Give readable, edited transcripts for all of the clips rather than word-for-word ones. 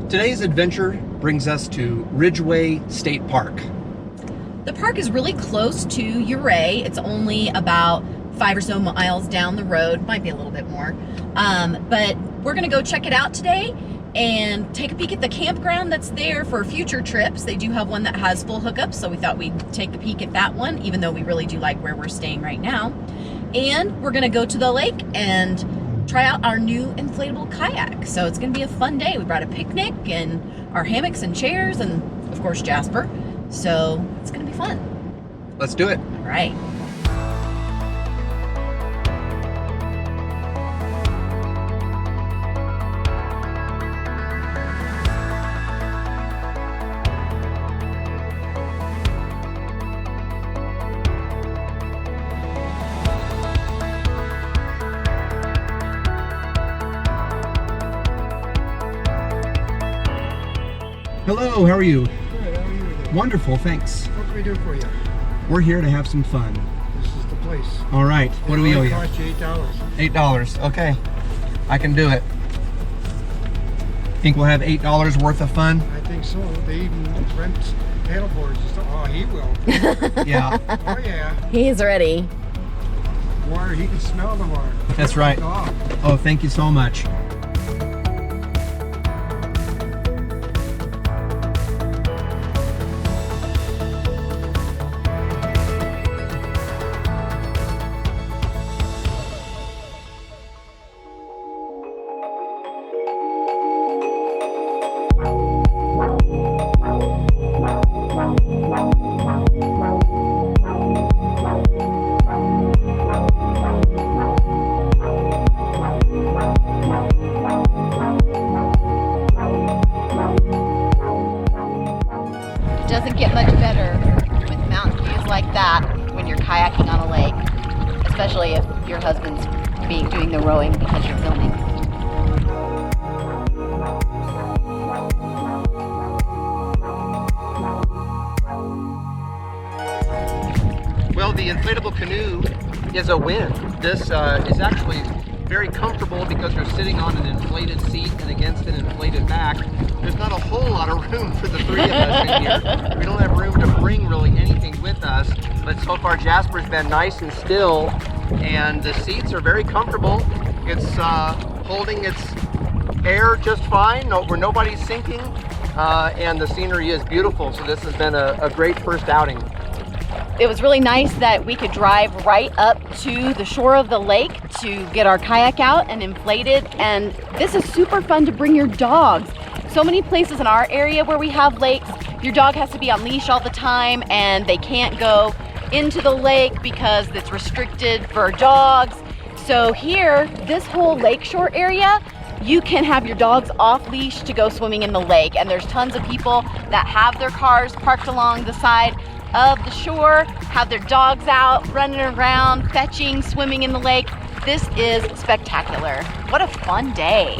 Today's adventure brings us to Ridgway State Park. The park is really close to Ouray. It's only about 5 or so miles down the road, might be a little bit more. But we're gonna go check it out today and take a peek at the campground that's there for future trips. They do have one that has full hookups, so we thought we'd take a peek at that one, even though we really do like where we're staying right now. And we're gonna go to the lake and try out our new inflatable kayak. So it's gonna be a fun day. We brought a picnic and our hammocks and chairs and of course Jasper. So it's gonna be fun. Let's do it. All right. Hello, how are you? Good, how are you? Wonderful, thanks. What can we do for you? We're here to have some fun. This is the place. All right, what do we owe It you? cost you $8. $8, okay. I can do it. Think we'll have $8 worth of fun? I think so. They even rent paddleboards and stuff. Oh, he will. Yeah, Oh, yeah. He's ready. Water, he can smell the water. that's right. Dog. Oh, thank you so much. Doesn't get much better with mountain views like that when you're kayaking on a lake, especially if your husband's doing the rowing because you're filming. Well, the inflatable canoe is a win. This is actually very comfortable because you're sitting on an inflated seat and against an inflated back. There's not a whole lot of room for the three of us in here. We don't have room to bring really anything with us, but so far Jasper's been nice and still, and the seats are very comfortable. It's holding its air just fine, where nobody's sinking, and the scenery is beautiful, so this has been a great first outing. It was really nice that we could drive right up to the shore of the lake to get our kayak out and inflate it. And this is super fun to bring your dogs. So many places in our area where we have lakes, your dog has to be on leash all the time and they can't go into the lake because it's restricted for dogs. So here, this whole lakeshore area, you can have your dogs off leash to go swimming in the lake. And there's tons of people that have their cars parked along the side of the shore, have their dogs out, running around, fetching, swimming in the lake. This is spectacular. What a fun day.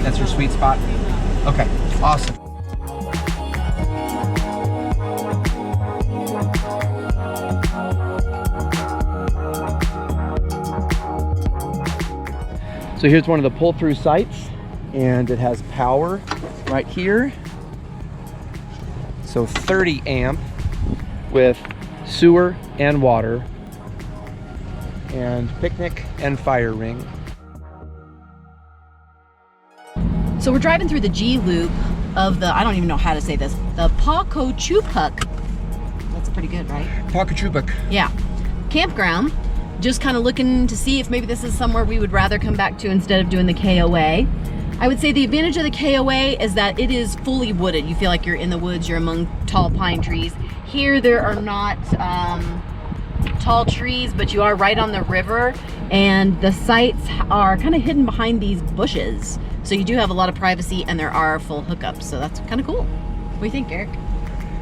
That's your sweet spot? Okay, awesome. So here's one of the pull-through sites, and it has power right here. So 30 amp with sewer and water, and picnic and fire ring. So we're driving through the G loop of the, I don't even know how to say this, the Pawcachupuk. That's pretty good, right? Pawcachupuk. Yeah. Campground. Just kind of looking to see if maybe this is somewhere we would rather come back to instead of doing the KOA. I would say the advantage of the KOA is that it is fully wooded. You feel like you're in the woods, you're among tall pine trees. Here there are not tall trees, but you are right on the river, and the sites are kind of hidden behind these bushes. So you do have a lot of privacy, and there are full hookups, so that's kind of cool. What do you think, Eric?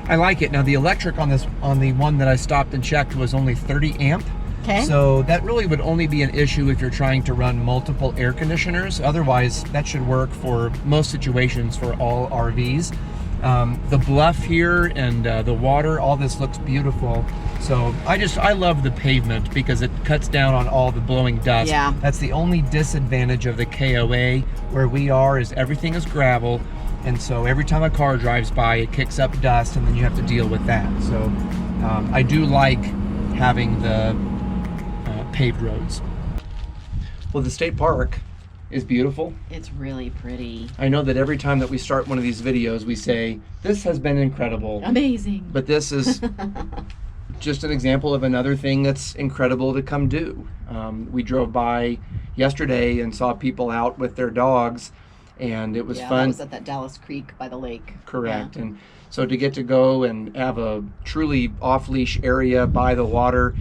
I like it. Now the electric on the one that I stopped and checked was only 30 amp. Okay. So that really would only be an issue if you're trying to run multiple air conditioners. Otherwise, that should work for most situations for all RVs. The bluff here and the water, all this looks beautiful. So I love the pavement because it cuts down on all the blowing dust. Yeah. That's the only disadvantage of the KOA where we are, is everything is gravel. And so every time a car drives by, it kicks up dust and then you have to deal with that. So I do like having the paved roads. Well, the state park is beautiful. It's really pretty. I know that every time that we start one of these videos, we say, this has been incredible. Amazing. But this is just an example of another thing that's incredible to come do. We drove by yesterday and saw people out with their dogs, and it was fun. That was at that Dallas Creek by the lake. Correct. Yeah. And so to get to go and have a truly off-leash area by the water,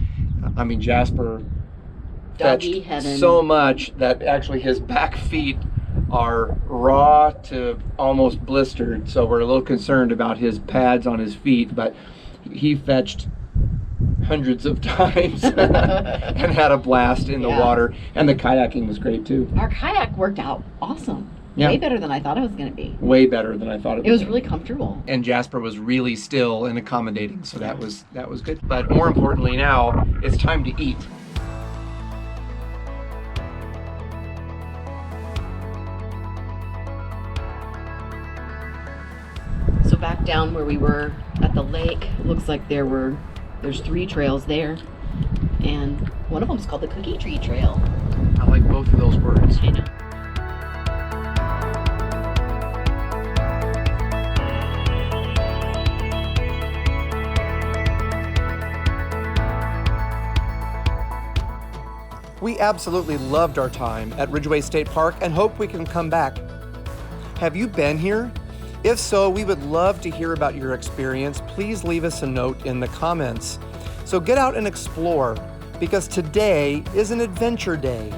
I mean, Jasper Doggy fetched heaven. so much that actually his back feet are raw to almost blistered. So we're a little concerned about his pads on his feet, but he fetched hundreds of times and had a blast in the water. And the kayaking was great too. Our kayak worked out awesome. Yeah. Way better than I thought it was going to be. Way better than I thought it was. It was really comfortable. And Jasper was really still and accommodating, so that was good. But more importantly now, it's time to eat. So back down where we were at the lake, looks like there's 3 trails there, and one of them's called the Cookie Tree Trail. I like both of those words. I know. We absolutely loved our time at Ridgway State Park and hope we can come back. Have you been here? If so, we would love to hear about your experience. Please leave us a note in the comments. So get out and explore, because today is an adventure day.